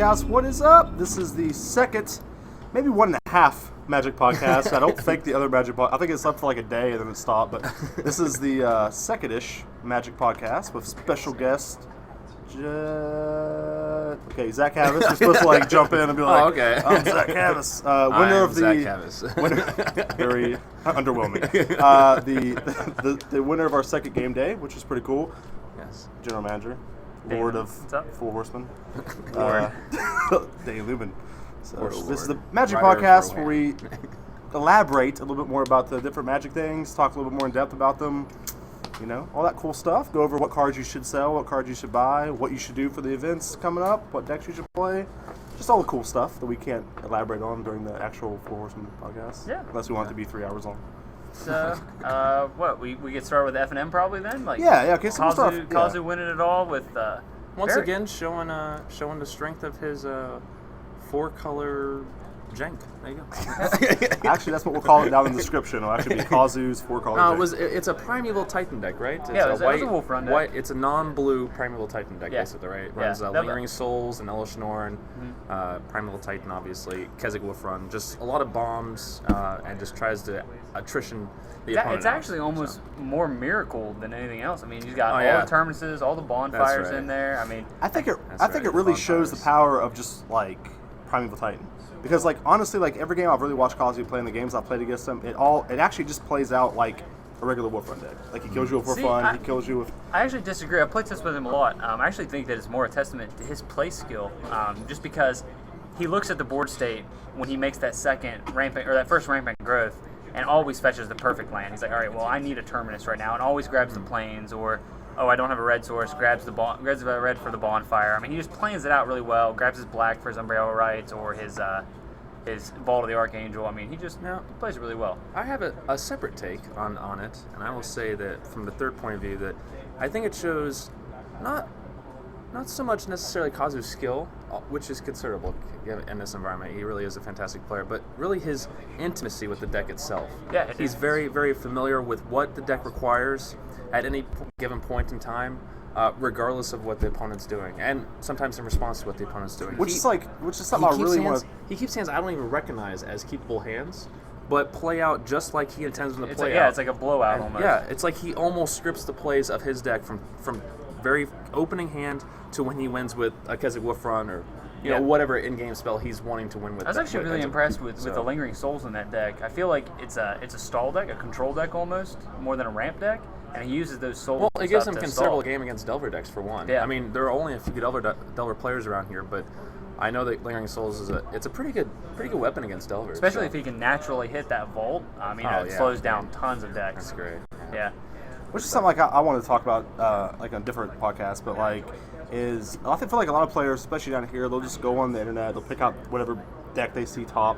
Podcast. What is up? This is the second, maybe 1.5 Magic Podcast. I don't think the other Magic I think it's up for like a day and then it stopped, but this is the second-ish Magic Podcast with special guest. Okay, Zach Havis. You're supposed to like jump in and be like, "Oh, okay, I'm Zach Havis, winner of the Zach Havis." Very underwhelming. The winner of our second game day, which is pretty cool. Yes, General Manager, Lord of Four Horsemen, Dave Lubin. So this is the Magic Podcast where we elaborate a little bit more about the different Magic things, talk a little bit more in depth about them. You know, all that cool stuff. Go over what cards you should sell, what cards you should buy, what you should do for the events coming up, what decks you should play. Just all the cool stuff that we can't elaborate on during the actual Four Horsemen podcast. Yeah. Unless we want it to be 3 hours long. So, what, we get started with F&M probably then? Like, yeah, okay, so Kazu winning it all with... once again, showing the strength of his 4-color Jank. There you go. Actually, that's what we'll call it down in the description. It'll actually be Kazu's 4-color Jank. It's a Primeval Titan deck, right? It's it was a Wolf Run deck. It's a non-blue Primeval Titan deck, basically, right? It runs Lingering Souls and Elesh Norn, Primeval Titan, obviously, Kessig Wolf Run. Just a lot of bombs, and just tries to attrition the opponent. It's actually almost more miracle than anything else. I mean, you've got all the Terminuses, all the Bonfires in there. I mean, I think it really shows the power of just like Primeval Titan. Because, like, honestly, like, every game I've really watched Kazu play in the games I've played against him, it actually just plays out like a regular Wolf Run deck. Like, he kills you with Wolf Run, he kills you with... I actually disagree. I played this with him a lot. I actually think that it's more a testament to his play skill, just because he looks at the board state when he makes that first Rampant Growth, and always fetches the perfect land. He's like, all right, well, I need a Terminus right now, and always grabs the plains, or... oh, I don't have a red source, grabs the red for the Bonfire. I mean, he just plans it out really well, grabs his black for his Unburial Rites or his Vault of the Archangel. I mean, he plays it really well. I have a separate take on it, and I will say that from the third point of view that I think it shows not so much necessarily Kazu's skill, which is considerable in this environment. He really is a fantastic player, but really his intimacy with the deck itself. Yeah, he's very, very familiar with what the deck requires at any given point in time, regardless of what the opponent's doing, and sometimes in response to what the opponent's doing. Which is something I really want to... He keeps hands I don't even recognize as keepable hands, but play out just like he intends them to play out. Yeah, it's like a blowout almost. Yeah, it's like he almost scripts the plays of his deck from very opening hand to when he wins with a Kessig Wolf Run or whatever in-game spell he's wanting to win with. I was actually really impressed with the Lingering Souls in that deck. I feel like it's a stall deck, a control deck almost, more than a ramp deck, and he uses those souls. Well, it gives him considerable game against Delver decks for one. Yeah. I mean, there are only a few Delver players around here, but I know that Lingering Souls is a pretty good weapon against Delver. Especially if he can naturally hit that Vault. I mean, it slows down tons of decks. That's great. Yeah. Which is something like I want to talk about like on a different podcast, but like I feel like a lot of players, especially down here, they'll just go on the internet, they'll pick out whatever deck they see top.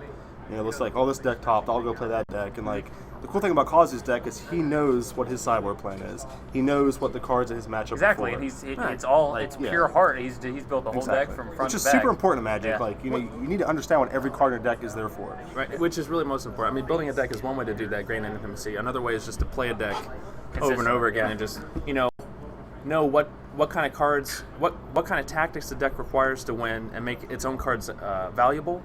They'll say like, oh, this deck topped, I'll go play that deck. And like the cool thing about Kazu's deck is he knows what his sideboard plan is. He knows what the cards in his matchup exactly, are. and it's pure heart. He's built the whole deck from front to back. Which is super important in Magic. Yeah. Like you need to understand what every card in your deck is there for. Right, which is really most important. I mean, building a deck is one way to do that, gain intimacy. Another way is just to play a deck over and over again and just know what kind of cards, what kind of tactics the deck requires to win and make its own cards valuable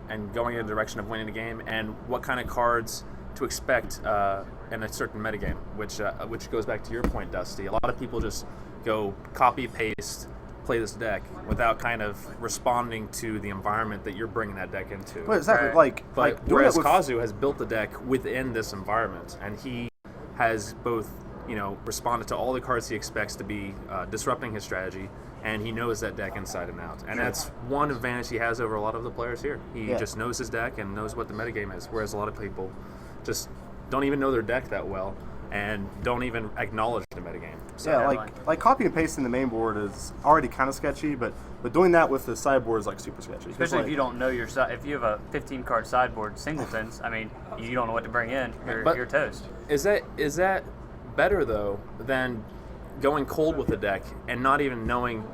and going in the direction of winning the game, and what kind of cards to expect in a certain metagame, which goes back to your point, Dusty. A lot of people just go copy paste, play this deck without kind of responding to the environment that you're bringing that deck into. Well, exactly. Right. Whereas Kazu has built the deck within this environment, and he has both responded to all the cards he expects to be disrupting his strategy, and he knows that deck inside and out. And that's one advantage he has over a lot of the players here. He just knows his deck and knows what the metagame is, whereas a lot of people just don't even know their deck that well and don't even acknowledge the metagame. So, like copy and pasting the main board is already kind of sketchy, but doing that with the sideboard is like super sketchy. Especially if you don't know your side. If you have a 15-card sideboard singletons, I mean, you don't know what to bring in. You're toast. Is that better though than going cold with the deck and not even knowing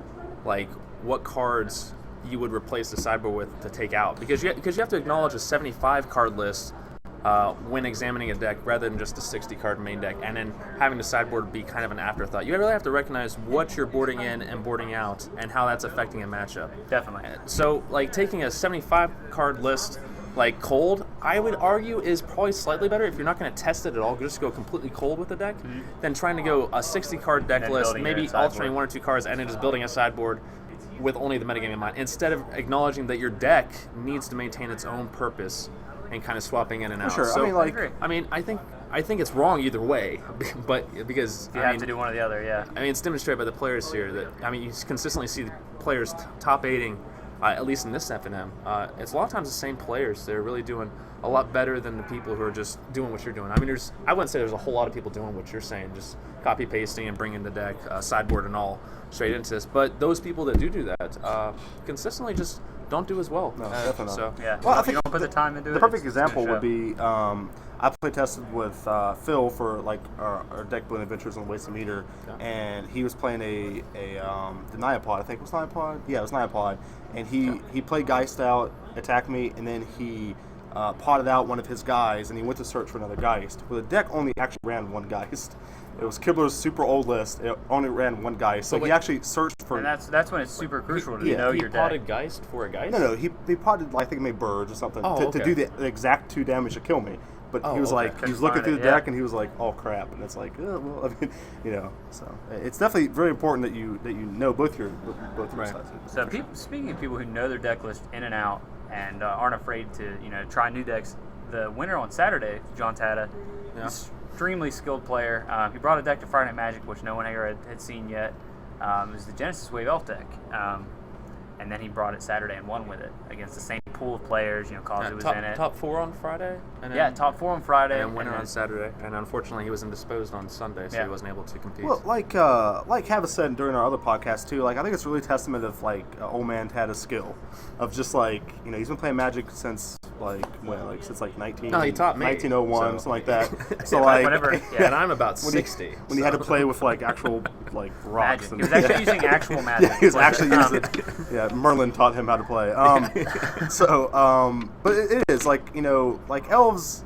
like what cards you would replace the sideboard with to take out? Because you have to acknowledge a 75 card list when examining a deck rather than just a 60-card main deck, and then having the sideboard be kind of an afterthought. You really have to recognize what you're boarding in and boarding out and how that's affecting a matchup. Definitely. So, like, taking a 75-card list like cold, I would argue is probably slightly better if you're not going to test it at all, just go completely cold with the deck, than trying to go a 60-card deck list, maybe alternating 1 or 2 cards, and then just building a sideboard with only the metagame in mind, instead of acknowledging that your deck needs to maintain its own purpose and kind of swapping in and out. Sure. So, I mean, I think it's wrong either way, but because you have to do one or the other, yeah. I mean, it's demonstrated by the players here that, I mean, you consistently see the players top 8ing, at least in this FNM. It's a lot of times the same players. They're really doing a lot better than the people who are just doing what you're doing. I mean, I wouldn't say there's a whole lot of people doing what you're saying, just copy pasting and bringing the deck, sideboard and all, straight into this. But those people that do that consistently just don't do as well. No, definitely not. So, Yeah. Well, I If think you don't put the time into it. The perfect it's gonna example show. would be I play tested with Phil for like our deck building adventures on Waste Meter, and he was playing the Niapod. I think it was Niapod. Yeah, it was Niapod, and he played Geist out, attacked me, and then he potted out one of his guys, and he went to search for another Geist. Well, the deck only actually ran one Geist. It was Kibler's super old list. It only ran one Geist, so he actually searched for. And that's when it's super crucial to know he your deck. potted Geist for a Geist? No, he potted. I think he made birds or something to do the exact 2 damage to kill me. But he was like, he was looking through the deck, and he was like, "Oh crap!" And it's like, well, I mean, so it's definitely very important that you know both your sides. So speaking of people who know their deck list in and out and aren't afraid to try new decks, the winner on Saturday, John Tata, extremely skilled player. He brought a deck to Friday Night Magic, which no one here had seen yet. It was the Genesis Wave Elf deck. And then he brought it Saturday and won with it against the same pool of players. Kazu was in it. Top 4 on Friday? And then, top 4 on Friday. And then winner on Saturday. And unfortunately, he was indisposed on Sunday, so he wasn't able to compete. Well, like Hava said during our other podcast too, like I think it's really testament of like old man Tata's skill, of just like he's been playing Magic since since 1901, something like that. So like whatever. And I'm about 60. When he had to play with like actual like rocks. Magic. He was actually using actual magic. Yeah, he was actually using. Yeah, Merlin taught him how to play. But it is like like elves.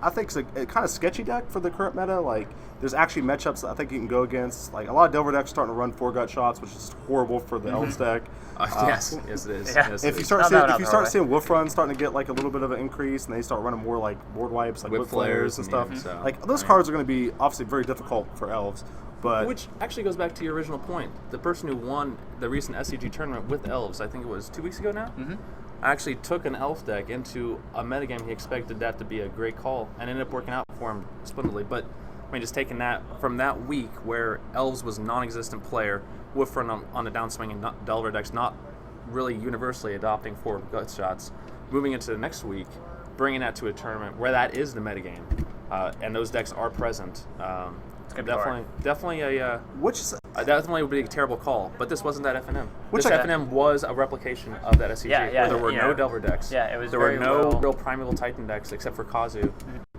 I think it's a kind of sketchy deck for the current meta. Like, there's actually matchups that I think you can go against. Like, a lot of Delver decks starting to run 4-gut shots, which is horrible for the elves deck. Yes, it is. Yeah. Yes, If you start seeing Wolf Run starting to get like a little bit of an increase, and they start running more like board wipes, like whip flares and stuff, like those cards are going to be obviously very difficult for elves. But which actually goes back to your original point. The person who won the recent SCG tournament with elves, I think it was 2 weeks ago now, actually took an elf deck into a metagame he expected that to be a great call, and ended up working out for him splendidly. But I mean, just taking that from that week where elves was a non-existent player, Wolf Run on the downswing and Delver decks not really universally adopting 4-gut shots, moving into the next week, bringing that to a tournament where that is the metagame, and those decks are present. Definitely would be a terrible call, but this wasn't that FNM. FNM was a replication of that SCG, where there were no Delver decks. Yeah, it was. There were no real Primeval Titan decks except for Kazu,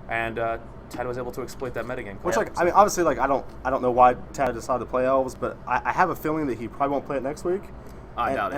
and Tad was able to exploit that metagame. Which, I mean, obviously, I don't know why Tad decided to play elves, but I have a feeling that he probably won't play it next week. I doubt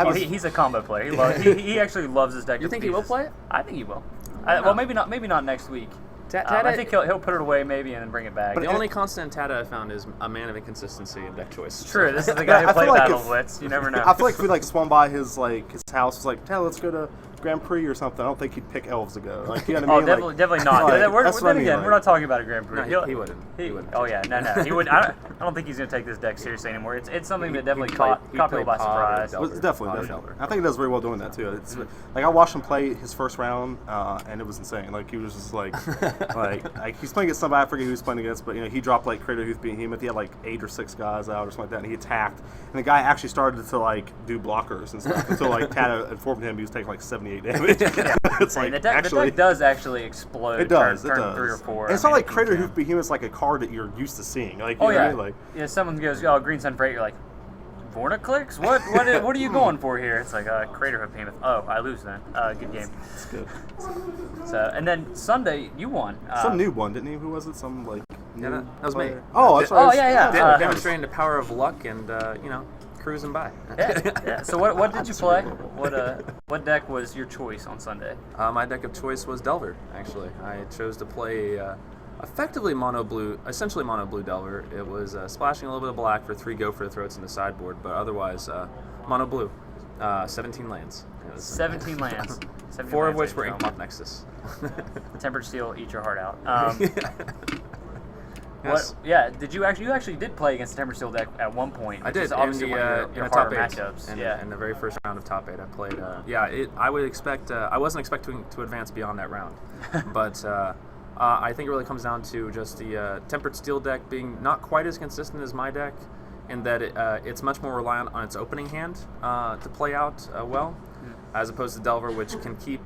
it. He's a combo player. He actually loves his deck. You think he will play it? I think he will. Well, maybe not next week. I think he'll put it away maybe and then bring it back. But the only constant Tata I found is a man of inconsistency in deck choice. True, this is the guy who played Battle Blitz. You never know. I feel like if we swung by his house, was like, Tata, let's go to Grand Prix or something. I don't think he'd pick elves to go. Like, you know what I mean? Definitely not. We're not talking about a Grand Prix. He wouldn't. Oh yeah, no. He would. I don't think he's going to take this deck seriously anymore. It's something that definitely caught people by surprise. It's definitely. I think he does very well doing that too. It's like I watched him play his first round, and it was insane. Like he was just like he's playing against somebody, I forget who he was playing against, but he dropped like Craterhoof Behemoth. He had like 8 or 6 guys out or something like that, and he attacked. And the guy actually started to do blockers and stuff until Tata informed him he was taking like 78 damage. It's like the deck does actually explode. It does. Turn 3 or 4. And it's not like Craterhoof Behemoth's like a card that you're used to seeing. Like, you know what I mean? Yeah, someone goes, "Oh, Green Sun Freight," you're like, Vorna clicks? What are you going for here? It's like Craterhoof Behemoth. Oh, I lose then. Good game. That's good. So and then Sunday you won. Some new one, didn't he? Who was it? Some that was me. Oh, that's right. Yeah. Demonstrating the power of luck and cruising by. Yeah. So what did you play? What deck was your choice on Sunday? My deck of choice was Delver, actually. I chose to play effectively essentially mono blue Delver. It was splashing a little bit of black for 3 go for the throats in the sideboard, but otherwise mono blue. 17 lands. 17 lands. 4 of which were Inkmoth Nexus. Tempered Steel, eat your heart out. Yes. Did you actually did play against the Tempered Steel deck at one point? I did. Obviously, in your the top 8 matchups. In the very first round of top 8, I played. I would expect. I wasn't expecting to advance beyond that round, but I think it really comes down to just the Tempered Steel deck being not quite as consistent as my deck, in that it's much more reliant on its opening hand to play out well, as opposed to Delver, which can keep.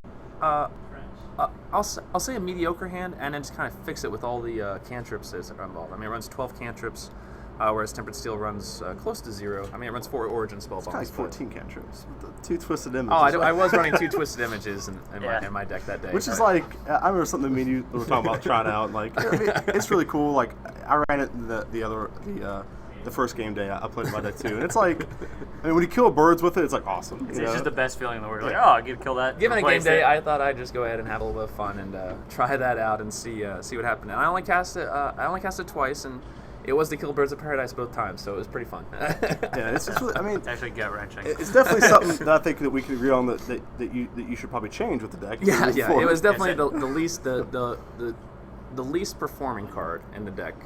I'll say a mediocre hand and then just kind of fix it with all the cantrips that are involved. I mean, it runs 12 cantrips, whereas Tempered Steel runs close to 0. I mean, it runs 4 Origin Spellbomb. It's kind of 14 cantrips. 2 Twisted Images. Oh, I was running 2 Twisted Images in my deck that day. Which is like, I remember something me and you were talking about trying out. Like, I mean, it's really cool. Like, I ran it the first game day. I played my deck too, and it's like, I mean, when you kill birds with it, it's like awesome. It's just the best feeling in the world. Like, I get to kill that. Given a game day, I thought I'd just go ahead and have a little bit of fun and try that out and see what happened. And I only cast it twice, and it was to kill birds of paradise both times, so it was pretty fun. Yeah, it's really, I mean, it's actually gut wrenching. It's definitely something that I think that we can agree on that you should probably change with the deck. Yeah. It was definitely the least performing card in the deck.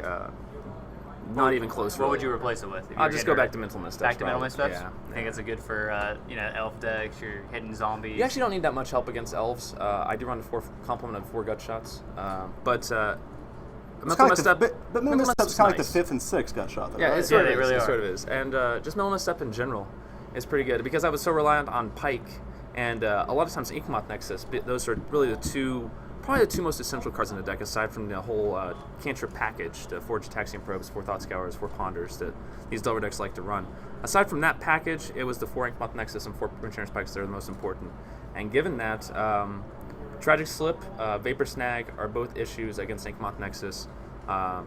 Not even close. What would you replace it with? I'll just go back to Mental Missteps. Back to Mental Missteps? Yeah. I think it's a good for elf decks, your hidden zombies. You actually don't need that much help against elves. I do run a complement of 4 gut shots, but Mental Misstep. But Mental Misstep's kind of like the 5th and 6th gut shot. Though, yeah, right? it sort of is. And just Mental Misstep in general is pretty good because I was so reliant on Pike and a lot of times Inkmoth Nexus. Those are really probably the 2 most essential cards in the deck, aside from the whole cantrip package, the 4 Gitaxian Probes, 4 Thought Scours, 4 Ponders that these Delver decks like to run. Aside from that package, it was the 4 Inkmoth Nexus and 4 Insurance Pikes that are the most important. And given that, Tragic Slip, Vapor Snag are both issues against Inkmoth Nexus,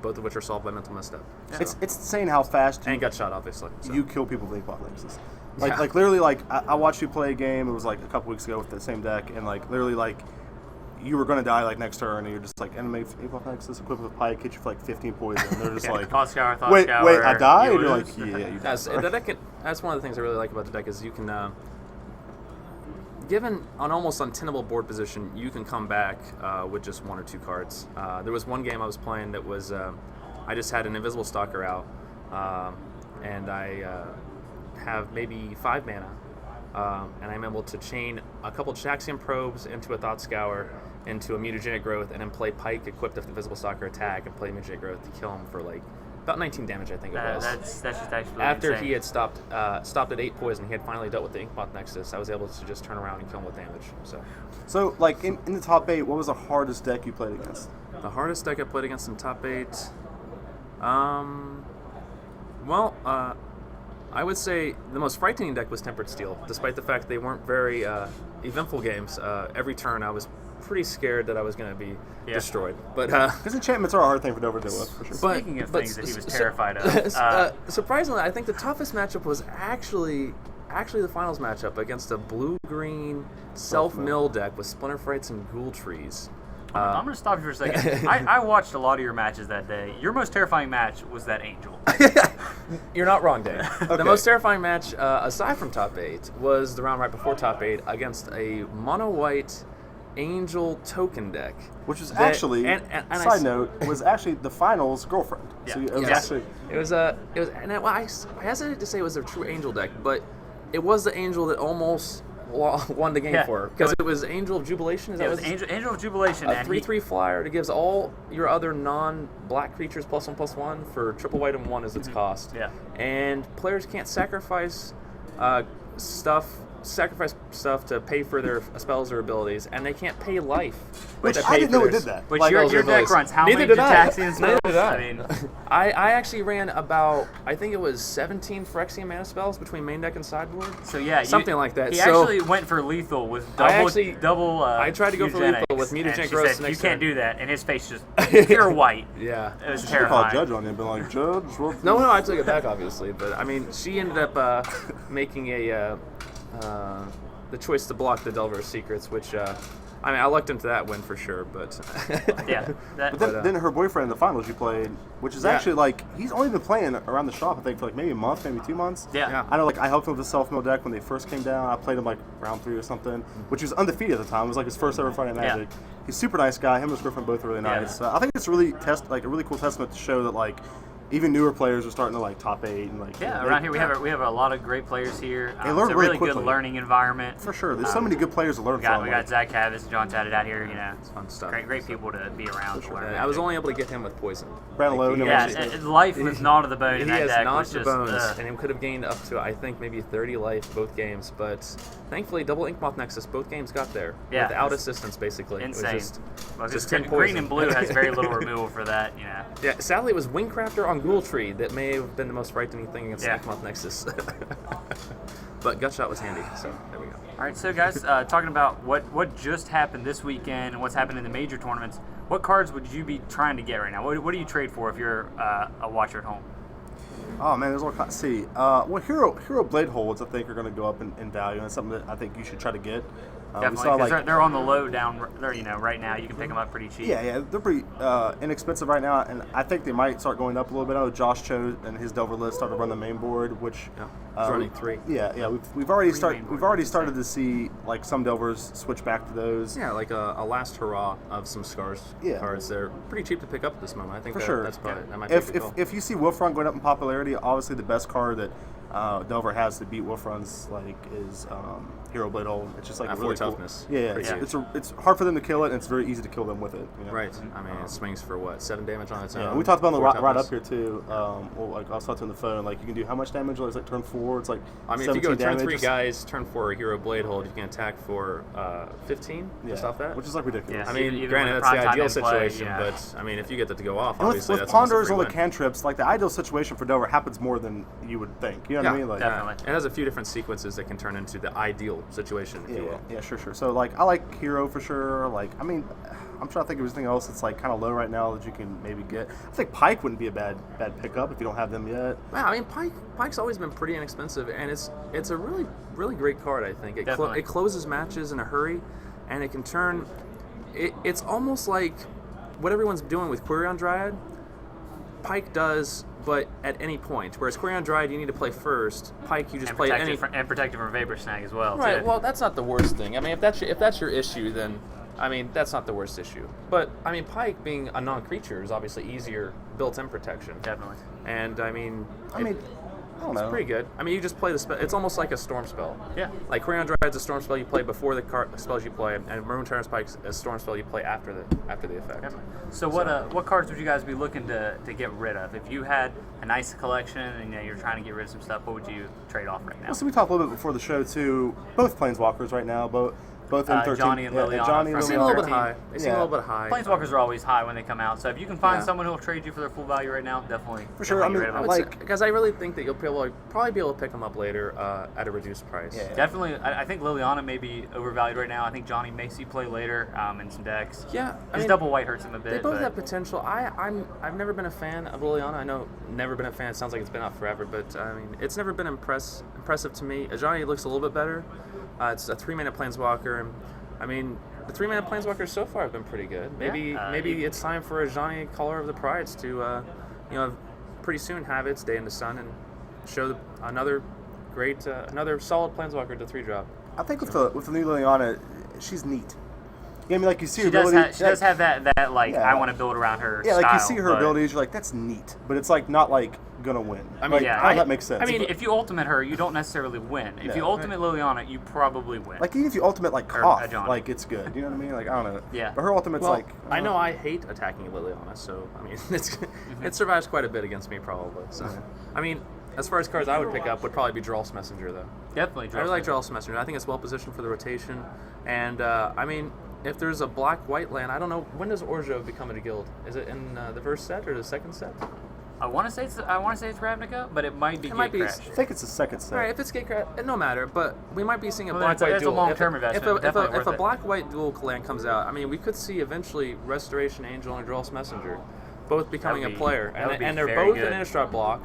both of which are solved by Mental Misstep. Yeah. It's insane how fast and Gut Shot, obviously. So. You kill people with Inkmoth Nexus. Like literally, like I watched you play a game. It was like a couple weeks ago with the same deck, and like literally like. You were going to die like next turn, and you're just like, enemy Inkmoth Nexus equipped with Pike, hit you for like 15 poison. And they're just like, Thought Scour, wait, I died? And you're like, yeah, you died. That's one of the things I really like about the deck is you can, given an almost untenable board position, you can come back with just 1 or 2 cards. There was one game I was playing that was, I just had an Invisible Stalker out, and I have maybe 5 mana, and I'm able to chain a couple Gitaxian Probes into a Thought Scour, into a Mutagenic Growth, and then play Pike equipped with the Invisible Stalker attack and play Mutagenic Growth to kill him for like about 19 damage, I think it was. That's just actually after insane. he had stopped at 8 poison, he had finally dealt with the Inkmoth Nexus. I was able to just turn around and kill him with damage. So like in the top 8, what was the hardest deck you played against? The hardest deck I played against in top 8, I would say the most frightening deck was Tempered Steel, despite the fact they weren't very eventful games. Every turn I was pretty scared that I was going to be destroyed. But because enchantments are a hard thing for Dover to deal with, for sure. Speaking of things that he was terrified of, surprisingly, I think the toughest matchup was actually the finals matchup against a blue-green self-mill deck with Splinter Frights and Ghoul Trees. I'm going to stop you for a second. I watched a lot of your matches that day. Your most terrifying match was that Angel. You're not wrong, Dave. Okay. The most terrifying match, aside from top 8, was the round right before top 8 against a mono-white Angel token deck. Which was actually, side note, was actually the finals girlfriend. Yeah. So it was Yes. actually... I hesitate to say it was a true Angel deck, but it was the Angel that almost won the game for her, because it was Angel of Jubilation. It was Angel of Jubilation. A 3/3 flyer that gives all your other non-black creatures +1/+1 for triple white and 1 as its cost. Yeah. And players can't sacrifice stuff sacrifice stuff to pay for their spells or abilities, and they can't pay life. Which to I pay didn't for know it their did that. Which Like, your deck runs how many Gitaxian spells? Neither did I. I mean, I actually ran about, I think it was 17 Phyrexian mana spells between main deck and sideboard. so yeah, Something like that. He So actually went for lethal with I double. I tried to go for Eugenics, lethal with Mutagenic and she Growth said, next you can't turn. do that, and his face just pure white. Yeah. It was You should have called terrifying. Judge on you and been like, Judge, what? No, I took it back, obviously. But, I mean, she ended up making the choice to block the Delver's Secrets, which, I mean, I lucked into that win for sure, but... Yeah. But then her boyfriend in the finals you played, which is Yeah. actually like, he's only been playing around the shop, I think, for like maybe a month, maybe 2 months. Yeah. I know, like, I helped him with the self-mill deck when they first came down. I played him like round 3 or something, which was undefeated at the time. It was like his first ever Friday Night Magic. He's a super nice guy. Him and his girlfriend both are really Yeah. nice. I think it's really a really cool testament to show that like even newer players are starting to like top 8 and like Yeah, they- around here we have a lot of great players here. They It's learn a really really good quickly. learning environment. for sure. There's so many good players to learn We got from. we like- got Zach Cavis, John Tatted out here. You know, It's fun stuff. great people to be around to learn. I was only able to get him with poison. Brandon Lowe, no Yeah, one- life was not to the bone in He that has deck. not Was the just, bones, and he could have gained up to, I think, maybe 30 life both games. But thankfully, double Inkmoth Nexus, both games got there. Yeah, Without it's assistance, basically. insane. It was just, Well, just 'cause 10 green poison. and blue has very little removal for that. You know. Yeah, sadly, it was Wingcrafter on Ghoul Tree that may have been the most frightening thing against Yeah. Inkmoth Nexus. But Gutshot was handy, so there we go. All right, so guys, talking about what just happened this weekend and what's happened in the major tournaments, what cards would you be trying to get right now? What do you trade for if you're a watcher at home? Oh man, there's all kinds. See, well, Hero Blade Holds I think are going to go up in value, and it's something that I think you should try to get. We Definitely, saw, because they're on the low down. They're right now. You can pick them up pretty cheap. Yeah, they're pretty inexpensive right now, and I think they might start going up a little bit. I know Josh chose and his Delver list started to run the main board, which He's running 3. Yeah, we've already main boards, started to see like some Delvers switch back to those. Yeah, like a last hurrah of some Scars Yeah. cards. They're pretty cheap to pick up at this moment. I think For sure. that's probably that might be a good call. If you see Wolf Run going up in popularity, obviously the best card that Delver has to beat Wolf Runs like is Hero Blade Hold. It's just like a For really toughness. Cool, yeah, Pretty it's hard for them to kill it, and it's very easy to kill them with it. You know? Right. I mean, it swings for what, 7 damage on its own. Yeah, we talked about on the 4 right up toughness. here too. Well, like I was talking on the phone, like you can do how much damage? It's like turn 4. It's like I mean, if you go 17 turn damage. 3 guys, turn 4 Hero Blade Hold, you can attack for 15 just off that. which is like ridiculous. Yeah. I mean, Even granted, with that's the Prime Time ideal in play, situation, yeah. but I mean, if you get that to go off, And obviously with that's almost a Ponders free on the win. cantrips, like the ideal situation for Delver happens more than you would think. You know what I mean? Like, definitely. It has a few different sequences that can turn into the ideal situation, if you will. Yeah, sure. So like, I like Hero for sure. Like, I mean, I'm trying to think of anything else that's like kind of low right now that you can maybe get. I think Pike wouldn't be a bad pickup if you don't have them yet. Wow, I mean, Pike's always been pretty inexpensive, and it's a really great card. I think Definitely. it closes matches in a hurry, and it can turn. It's almost like what everyone's doing with Quirion Dryad. Pike does, but at any point. Whereas Quirion Dryad, you need to play first. Pike, you just And play at protected any. and protected from Vapor Snag as well. Right. Too. Well, that's not the worst thing. I mean, if that's your issue, then I mean that's not the worst issue. But I mean, Pike being a non-creature is obviously easier built-in protection. Definitely. And I mean, I mean, I don't know. it's pretty good. I mean, you just play the spell. It's almost like a storm spell. Yeah. Like Quirion Dryad's a storm spell you play before the spells you play, and Maroon Terror's Pike's a storm spell you play after the effect. So what cards would you guys be looking to get rid of? If you had a nice collection and you're trying to get rid of some stuff, what would you trade off right now? Well, so we talked a little bit before the show too. Both Planeswalkers right now, both M13. Johnny and Liliana Johnny from and They seem a little bit M13. high. They seem a little bit high. Planeswalkers are always high when they come out, so if you can find Yeah. someone who'll trade you for their full value right now, definitely. For sure, definitely I get mean, rid of them. like- because I really think that you'll probably be able to pick them up later at a reduced price. Yeah. Definitely, I think Liliana may be overvalued right now. I think Johnny may see play later in some decks. Yeah, I His mean, double white hurts him a bit. They both but have potential. I've never been a fan of Liliana. I know never been a fan. It sounds like it's been out forever, but I mean it's never been impressive to me. Ajani looks a little bit better. It's a 3-mana Planeswalker, and I mean the 3-mana Planeswalkers so far have been pretty good. Maybe it's time for Ajani Caller of the Prides to pretty soon have its day in the sun and show another great another solid Planeswalker to 3-drop. I think with the new Liliana, she's neat. You know what I mean? Like you see her she does ability. she does have that like Yeah. I want to build around her. Yeah, style, like you see her but- abilities, you're like, that's neat, but it's like not like gonna win. I mean, like, yeah, how does that make sense? I mean, if you ultimate her, you don't necessarily win. If No. you ultimate Liliana, you probably win. like even if you ultimate like Or Koth, Ajani. like it's good. You know what I mean? Like I don't know. Yeah. But her ultimate's Well, like I know I hate attacking Liliana, so I mean it survives quite a bit against me probably. So I mean, as far as cards I would pick up would probably be Drolf's Messenger, though. Definitely. I really like Drolf's Messenger. I think it's well positioned for the rotation. And, I mean, if there's a black-white land, I don't know, when does Orjo become a guild? Is it in the first set or the second set? I want to say it's Ravnica, but it might be Gatecrash. I think it's the second set. All right, if it's Gatecrash, it no matter. But we might be seeing a Well, black-white that's a duel. long-term investment. If a black-white dual land comes out, I mean, we could see eventually Restoration Angel and Drolf's Messenger both becoming a player, and they're both an Innistrad block.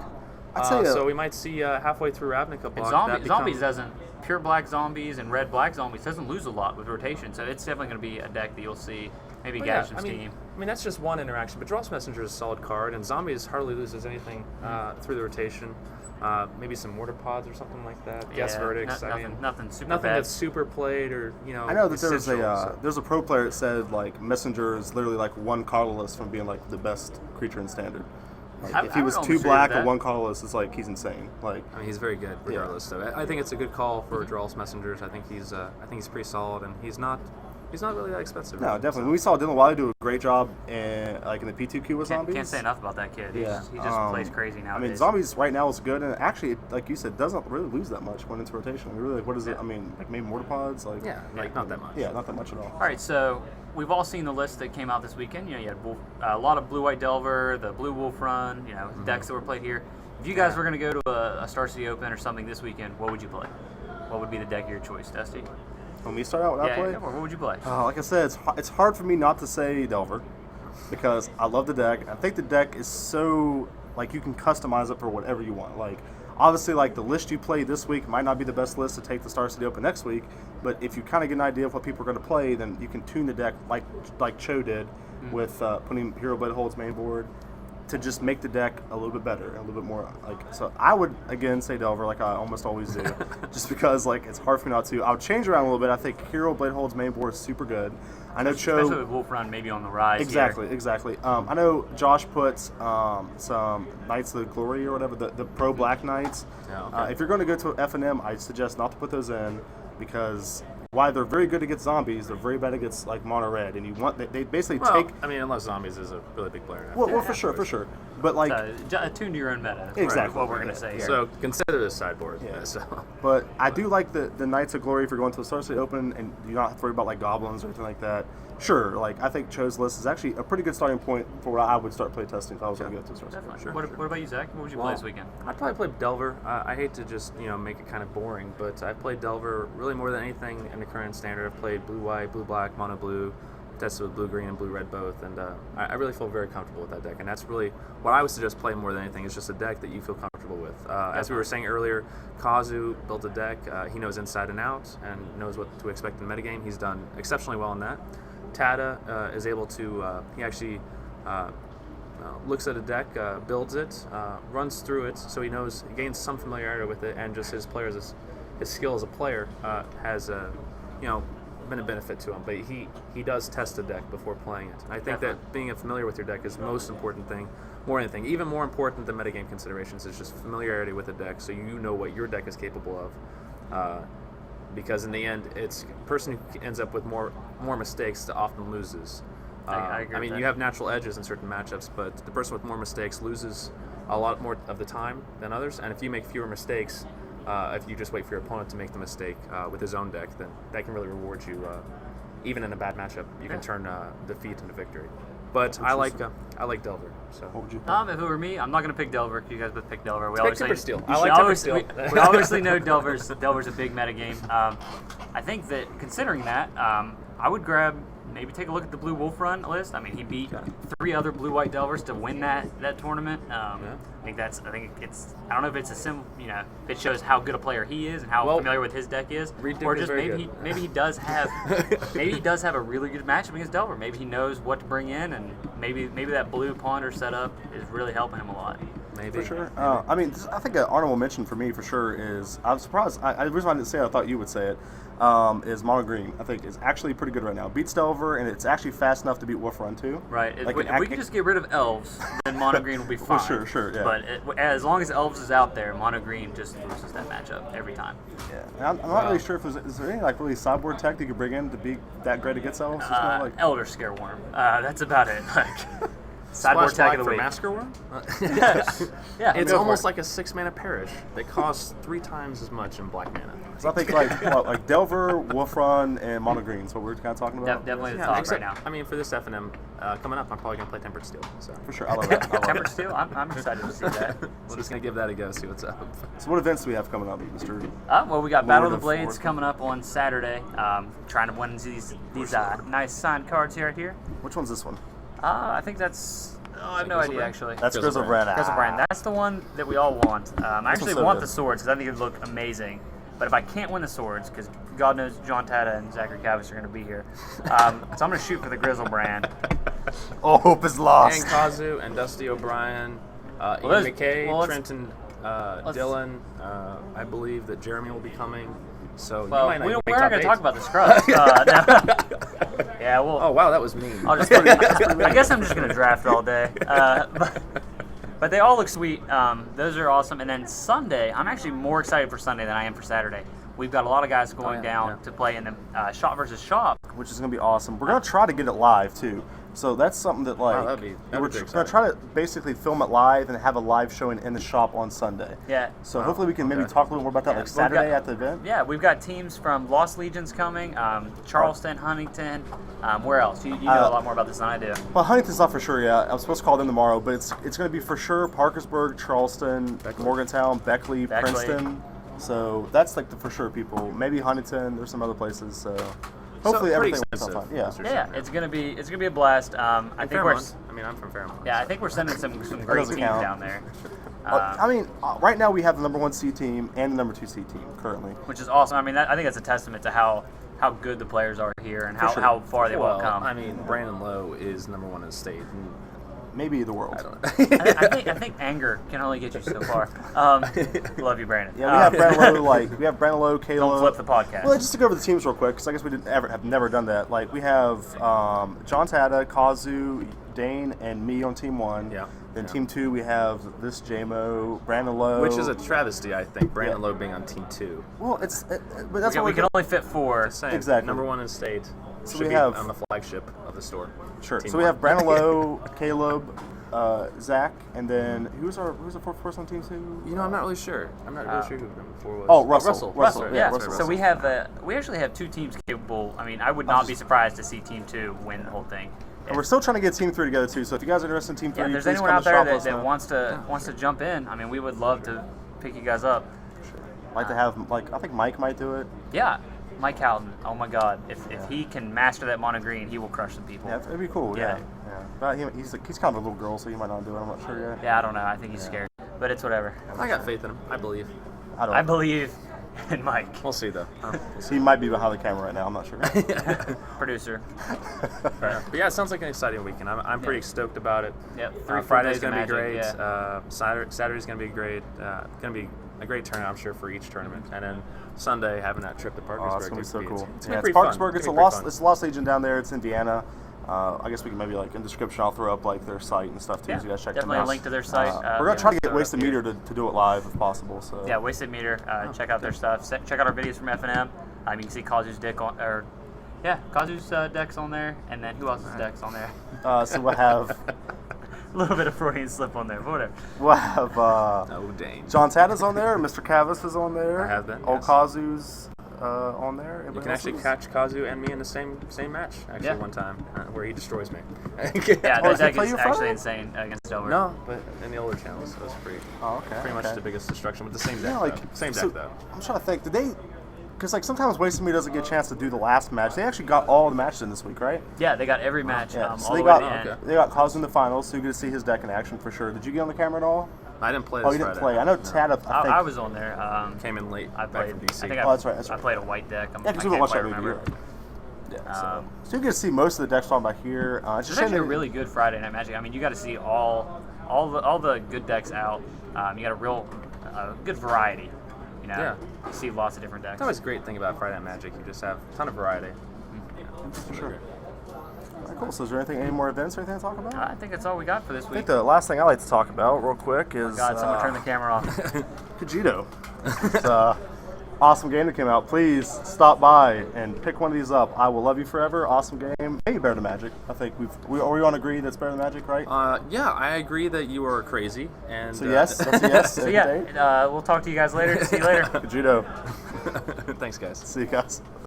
I'd say so we might see halfway through Ravnica block. And zombies doesn't. Pure black zombies and red black zombies doesn't lose a lot with rotation, so it's definitely going to be a deck that you'll see maybe Gash's team. I mean, that's just one interaction, but Drolf's Messenger is a solid card, and Zombies hardly loses anything through the rotation. Maybe some Mortar Pods or something like that. Guess Verdicts. Nothing super nothing bad. that's super played or, I know that there's a pro player that said, like, Messenger is literally like one colorless from being, like, the best creature in Standard. Like, if he was 2 black or 1 colorless, it's like he's insane. Like, I mean, he's very good regardless. So I think it's a good call for Drolf's Messengers. I think he's pretty solid, and he's not really that expensive. No, definitely. We saw Dylan Wiley do a great job in the P2Q with Zombies. Can't say enough about that kid. He just plays crazy nowadays. I mean, Zombies right now is good, and actually, like you said, doesn't really lose that much when it's rotation. Really, what is it? I mean, like maybe Mortar Pods? Like, not that much. Yeah, not that much at all. All right, so we've all seen the list that came out this weekend. You had a lot of Blue-White Delver, the Blue Wolf Run, decks that were played here. If you guys were going to go to a Star City Open or something this weekend, what would you play? What would be the deck of your choice, Dusty? When we start out, what I play? What would you play? Like I said, it's hard for me not to say Delver because I love the deck. I think the deck is so, like, you can customize it for whatever you want. Like, obviously, like, the list you play this week might not be the best list to take the Star City Open next week, but if you kind of get an idea of what people are going to play, then you can tune the deck like Cho did with putting Hero Blade Hold's main board to just make the deck a little bit better and a little bit more, like, so I would, again, say Delver like I almost always do, just because, like, it's hard for me not to. I'll change around a little bit. I think Hero Blade Hold's main board is super good. I know Cho... Especially with Wolf Run maybe on the rise Exactly. I know Josh puts some Knights of the Glory or whatever, the Pro Black Knights. If you're going to go to F&M, I suggest not to put those in because... While they're very good against zombies, they're very bad against, like, mono red, and they basically take. I mean, unless zombies is a really big player. Well, for sure. But, like, tune to your own meta. Exactly what we're gonna say here. So consider this sideboard. Yeah. So. But I do like the Knights of Glory if you're going to the Star City Open, and you don't have to worry about, like, goblins or anything like that. Sure, like, I think Cho's list is actually a pretty good starting point for what I would start playtesting if I was going to go to the Star City. Sure. What about you, Zach? What would you play this weekend? I'd probably play Delver. I hate to just make it kind of boring, but I played Delver really more than anything in the current standard. I've played blue-white, blue-black, mono-blue, tested with blue-green and blue-red both, and I really feel very comfortable with that deck. And that's really what I would suggest playing more than anything is just a deck that you feel comfortable with. As we were saying earlier, Kazu built a deck. He knows inside and out and knows what to expect in the metagame. He's done exceptionally well in that. Tada is able to, he actually looks at a deck, builds it, runs through it, so he knows, he gains some familiarity with it, and just his skill as a player has, been a benefit to him. But he does test the deck before playing it. And I think that being familiar with your deck is the most important thing, more than anything. Even more important than metagame considerations is just familiarity with the deck, so you know what your deck is capable of. Because in the end, it's the person who ends up with more mistakes that often loses. I agree with that. You have natural edges in certain matchups, but the person with more mistakes loses a lot more of the time than others. And if you make fewer mistakes, if you just wait for your opponent to make the mistake with his own deck, then that can really reward you. Even in a bad matchup, you can turn defeat into victory. But I like Delver. So what would you if it were me, I'm not going to pick Delver. You guys both pick Delver. Pick Timbersteel. I like Timbersteel. We obviously know Delver's a big metagame. I think that considering that, I would maybe take a look at the Blue Wolf Run list. I mean, he beat 3 other blue-white Delvers to win that tournament. I think it's. I don't know if it's a if it shows how good a player he is and how familiar with his deck is, or just maybe he does have a really good matchup against Delver. Maybe he knows what to bring in, and maybe that blue ponder setup is really helping him a lot. Maybe. For sure. I mean, I think an honorable mention for me for sure is, I'm surprised, the reason I didn't say it, I thought you would say it, is Mono Green. I think is actually pretty good right now. Beats Delver, and it's actually fast enough to beat Wolf Run too. Right. If we can just get rid of Elves, then Mono Green will be fine. Sure, yeah. But as long as Elves is out there, Mono Green just loses that matchup every time. Yeah. And I'm not really sure if is there any, like, really sideboard tech that you could bring in to be that great against Elves? Elder Scareworm. That's about it. Sideboard Splash tag of the Black for week. Massacre Worm? Yeah, It's go for almost it. like a 6-mana Perish. They cost 3 times as much in black mana. So I think like Delver, Wolf Run, and Mono Green is what we're kind of talking about. Definitely the top except, right now. I mean, for this FNM coming up, I'm probably going to play Tempered Steel. So For sure, I love that. I love Tempered it. Steel, I'm excited to see that. we're just going to give that a go, see what's up. So what events do we have coming up, Mr. Well, we got Battle of the Lord of Blades War. coming up on Saturday. Trying to win these nice signed cards here. Which one's this one? I think that's. Oh, I have no Grizzlebrand? idea actually. That's Grizzlebrand. Grizzlebrand. Grizzlebrand. That's the one that we all want. I actually so want good. the swords because I think it would look amazing. But if I can't win the swords, because God knows John Tata and Zachary Cavis are going to be here, so I'm going to shoot for the Grizzlebrand. All hope is lost. And Kazu and Dusty O'Brien, Ian there's- McKay, well, let's- Trenton, Dylan. I believe that Jeremy will be coming. So Well, you might not we even aren't make top going to eight. talk about the scrubs. No. Yeah, well. Oh wow, that was mean. I'll just I guess I'm just going to draft all day. But they all look sweet. Those are awesome. And then Sunday, I'm actually more excited for Sunday than I am for Saturday. We've got a lot of guys going down to play in the shop versus shop. Which is going to be awesome. We're going to try to get it live, too. So that's something that, like, that'd be we're pretty going to try to basically film it live and have a live showing in the shop on Sunday. Yeah. So hopefully we can maybe talk a little more about that, like, we've Saturday got- at the event. Yeah, we've got teams from Lost Legions coming, Charleston, Huntington. Where else? You know a lot more about this than I do. Well, Huntington's not for sure yet. I'm supposed to call them tomorrow, but it's going to be for sure Parkersburg, Charleston, Morgantown, Beckley, Princeton. So that's like the for sure people. Maybe Huntington. There's some other places. So hopefully pretty everything works out extensive. fine. Yeah. Yeah, it's gonna be a blast. I think Fairmont. I mean, I'm from Fairmont. I think we're sending some great doesn't teams count. down there. I mean, right now we have the number 1 seed team and the number 2 seed team currently. Which is awesome. I mean, I think that's a testament to how good the players are here and how far they've all come. I mean, Brandon Lowe is number 1 in the state. And Maybe the world. I don't know. I think anger can only get you so far. Love you, Brandon. Yeah, we have Brandon Lowe. We have Brandon Lowe, Caleb. Don't flip the podcast. Well, just to go over the teams real quick, because I guess we have never done that. Like we have John Tata, Kazu, Dane, and me on team 1. Yeah. Then team 2 we have this JMO, Brandon Lowe. Which is a travesty, I think. Brandon Lowe being on team 2. Well, but that's what we can only fit 4. Just saying, Exactly. Number 1 in the state. So Should we be have- on the flagship of the store. Sure. Team So we have 1. Brandon Lowe, Caleb, Zach, and then who's the 4th person on team 2? You know, I'm not really sure. I'm not really sure who number 4 was. Oh, Russell. Russell. Yeah, Yeah, Russell. so we have we actually have 2 teams capable. I mean, I would not be surprised to see Team 2 win the whole thing. And we're still trying to get team 3 together too. So if you guys are interested in team 3, Yeah, if there's please anyone come out to there shop, that, let us know. that wants to jump in, I mean, we would love to pick you guys up. Like to have I think Mike might do it. Yeah, Mike Houghton. Oh my God, if he can master that mono green, he will crush some people. Yeah, it'd be cool. Yeah. But he's kind of a little girl, so he might not do it. I'm not sure yet. Yeah, I don't know. I think he's scared, but it's whatever. I got faith in him. I believe. I believe in Mike, We'll see, though. He might be behind the camera right now. I'm not sure. producer. But yeah, it sounds like an exciting weekend. I'm pretty stoked about it. Yep, 3 Friday's going gonna to be great. Yeah. Saturday's gonna be great. Gonna be a great tournament, I'm sure, for each tournament. And then Sunday, having that trip to Parkersburg. Oh, it's gonna be so cool. It's Yeah, gonna it's be pretty Parkersburg. fun. It's a gonna be Lost. pretty It's a Lost Legion down there. It's Indiana. I guess we can maybe like in the description I'll throw up like their site and stuff too, so you guys check them definitely out. a link to their site. We're gonna try to get so Wasted up here. Meter to do it live if possible. So Yeah, Wasted Meter. Check out their stuff. Check out our videos from FNM. You can see Kazu's Kazu's deck's on there, and then who else's deck's on there? so we'll have A little bit of Freudian slip on there, but whatever. Oh, dang. John Tata's on there. Mr. Cavis is on there. I have been, Old yes. Kazu's on there. You Everybody can else actually is? catch Kazu and me in the same match, actually, Yeah. one time, where he destroys me. Yeah, does he that deck play is you actually Friday? insane against Delver. No, but in the older channels, so it's pretty Oh, okay. much okay. the biggest destruction with the same deck. Yeah, like though. Same so- deck, though. I'm trying to think. Did they? Because like sometimes Wasted Meter doesn't get a chance to do the last match. They actually got all the matches in this week, right? Yeah, they got every match Yeah. So all they the way got to the end. okay. they got Kazu in the finals, so you get to see his deck in action for sure. Did you get on the camera at all? I didn't play this Oh, you didn't Friday. play. I know Tata. I think. I was on there. Came in late. I back played. from I DC. think Oh, that's right, that's I right. played a white deck. Yeah, because we can't watched quite that movie. remember. Yeah. So you get to see most of the decks talking about here. It's It's just actually a shame they- really good Friday Night Magic. I mean, you got to see all the good decks out. You got a real good variety. You know, Yeah. you see lots of different decks. That's always a great thing about Friday Night Magic. You just have a ton of variety. For sure. All right, cool. So is there any more events or anything to talk about? I think that's all we got for this I week. think the last thing I like to talk about real quick is God, someone turn the camera off. Kajito. awesome game that came out. Please stop by and pick one of these up. I will love you forever. Awesome game. Maybe better than Magic. I think we all agree that's better than Magic, right? Yeah, I agree that you are crazy. And so yes, that's a yes. So yeah, we'll talk to you guys later. See you later. Good judo. Thanks, guys. See you guys.